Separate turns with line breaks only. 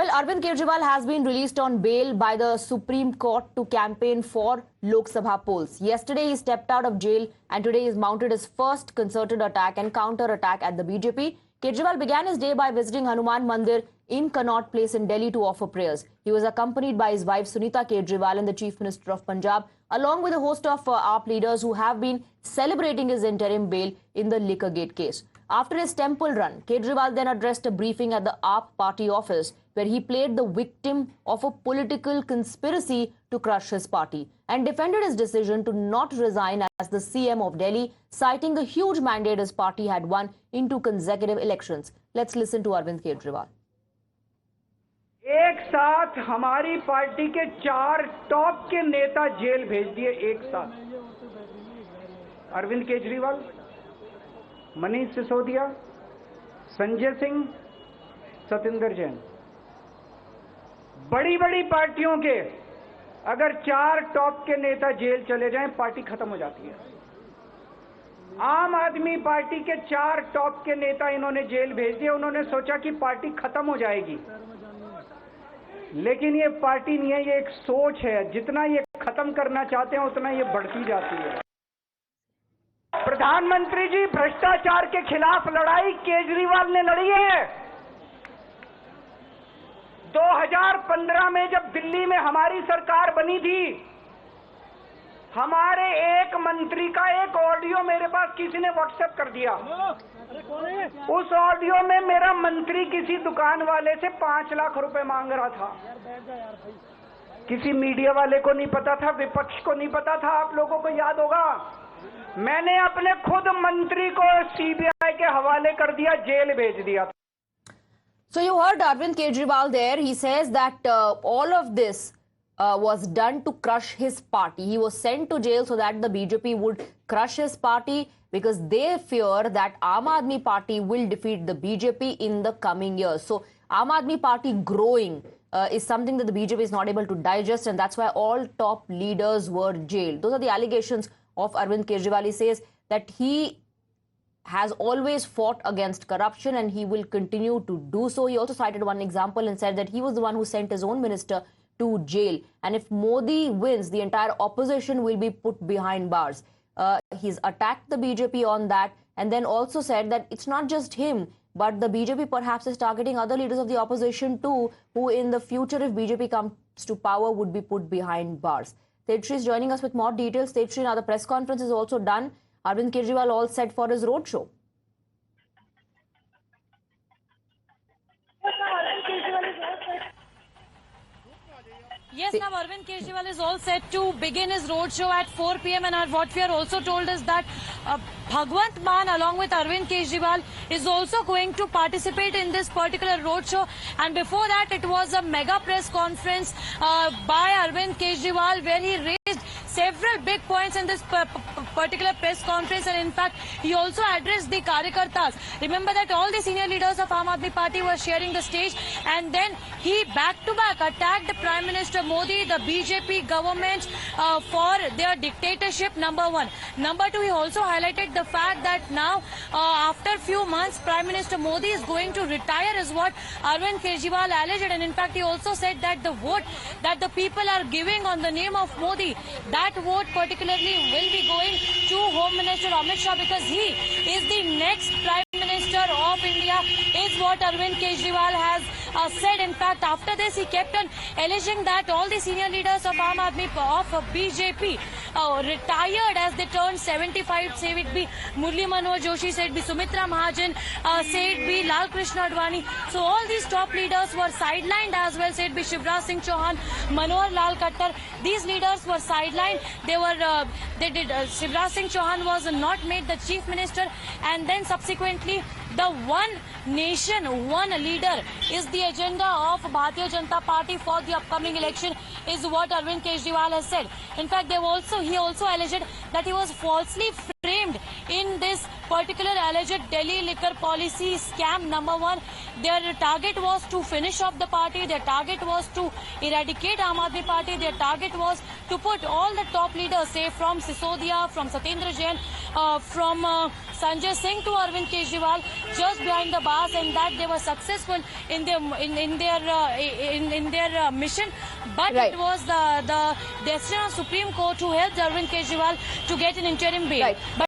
Well, Arvind Kejriwal has been released on bail by the Supreme Court to campaign for Lok Sabha polls. Yesterday, he stepped out of jail and today he's mounted his first concerted attack and counter-attack at the BJP. Kejriwal began his day by visiting Hanuman Mandir in Connaught Place in Delhi to offer prayers. He was accompanied by his wife Sunita Kejriwal and the Chief Minister of Punjab, along with a host of AAP leaders who have been celebrating his interim bail in the Liquorgate case. After his temple run, Kejriwal then addressed a briefing at the AAP party office where he played the victim of a political conspiracy to crush his party and defended his decision to not resign as the CM of Delhi, citing the huge mandate his party had won in 2 consecutive elections. Let's listen to Arvind Kejriwal.
एक साथ हमारी party के 4 top के नेता jail भेज दिए एक साथ। अरविंद केजरीवाल, मनीष सिसोदिया, संजय सिंह, सतेंद्र जैन। बड़ी बड़ी पार्टियों के अगर 4 टॉप के नेता जेल चले जाएं, पार्टी खत्म हो जाती है। आम आदमी पार्टी के 4 टॉप के नेता इन्होंने जेल भेज दिए। उन्होंने सोचा कि पार्टी खत्म हो जाएगी, लेकिन ये पार्टी नहीं है, ये एक सोच है। जितना ये खत्म करना चाहते हैं उतना ये बढ़ती जाती है। प्रधानमंत्री जी, भ्रष्टाचार के खिलाफ लड़ाई केजरीवाल ने लड़ी है। 2015 में जब दिल्ली में हमारी सरकार बनी थी, हमारे एक मंत्री का एक ऑडियो मेरे पास किसी ने व्हाट्सएप कर दिया। उस ऑडियो में मेरा मंत्री किसी दुकान वाले से 5 लाख रुपए मांग रहा था। किसी मीडिया वाले को नहीं पता था, विपक्ष को नहीं पता था। आप लोगों को याद होगा, मैंने अपने खुद मंत्री को सीबीआई के हवाले कर दिया, जेल भेज दिया।
So you heard Arvind Kejriwal there. He says that all of this was done to crush his party. He was sent to jail so that the BJP would crush his party because they fear that Aam Aadmi Party will defeat the BJP in the coming years. So Aam Aadmi Party growing is something that the BJP is not able to digest, and that's why all top leaders were jailed. Those are the allegations of Arvind Kejriwal. He says that he has always fought against corruption and he will continue to do so. He also cited one example and said that he was the one who sent his own minister to jail. And if Modi wins, the entire opposition will be put behind bars. He's attacked the BJP on that and then also said that it's not just him, but the BJP perhaps is targeting other leaders of the opposition too, who in the future, if BJP comes to power, would be put behind bars. Tejshri is joining us with more details. Tejshri, now the press conference is also done. Arvind Kejriwal all set for his roadshow.
Yes, now Arvind Kejriwal is all set to begin his roadshow at 4 p.m. and what we are also told is that Bhagwant Mann along with Arvind Kejriwal is also going to participate in this particular roadshow. And before that, it was a mega press conference by Arvind Kejriwal where he raised several big points in this particular press conference, and in fact he also addressed the Karyakartas. Remember that all the senior leaders of Aam Aadmi Party were sharing the stage, and then he back-to-back attacked the Prime Minister Modi, the BJP government for their dictatorship, number 1. Number 2, he also highlighted the fact that now after few months Prime Minister Modi is going to retire is what Arvind Kejriwal alleged, and in fact he also said that the vote that the people are giving on the name of Modi, that vote particularly will be going to Home Minister Amit Shah because he is the next Prime Minister of India, is what Arvind Kejriwal has said. In fact, after this, he kept on alleging that all the senior leaders of Aam Aadmi of BJP retired as they turned 75. Say it be Murli Manohar Joshi, say it be Sumitra Mahajan, say it be Lal Krishna Advani. So all these top leaders were sidelined as well. Say it be Shivraj Singh Chauhan, Manohar Lal Khattar. These leaders were sidelined. Shivraj Singh Chauhan was not made the chief minister, and then subsequently the one nation, one leader is the agenda of Bharatiya Janata Party for the upcoming election, is what Arvind Kejriwal has said. In fact, he also alleged that he was falsely framed in this particular alleged Delhi liquor policy scam. Number 1, their target was to finish off the party, their target was to eradicate Aam Aadmi Party, their target was to put all the top leaders, say from Sisodia, from Satendra Jain, from Sanjay Singh to Arvind Kejriwal just behind the bars, and that they were successful in their mission. But
Right.
it was the decision of Supreme Court who helped Arvind Kejriwal to get an interim bail.
Right.
But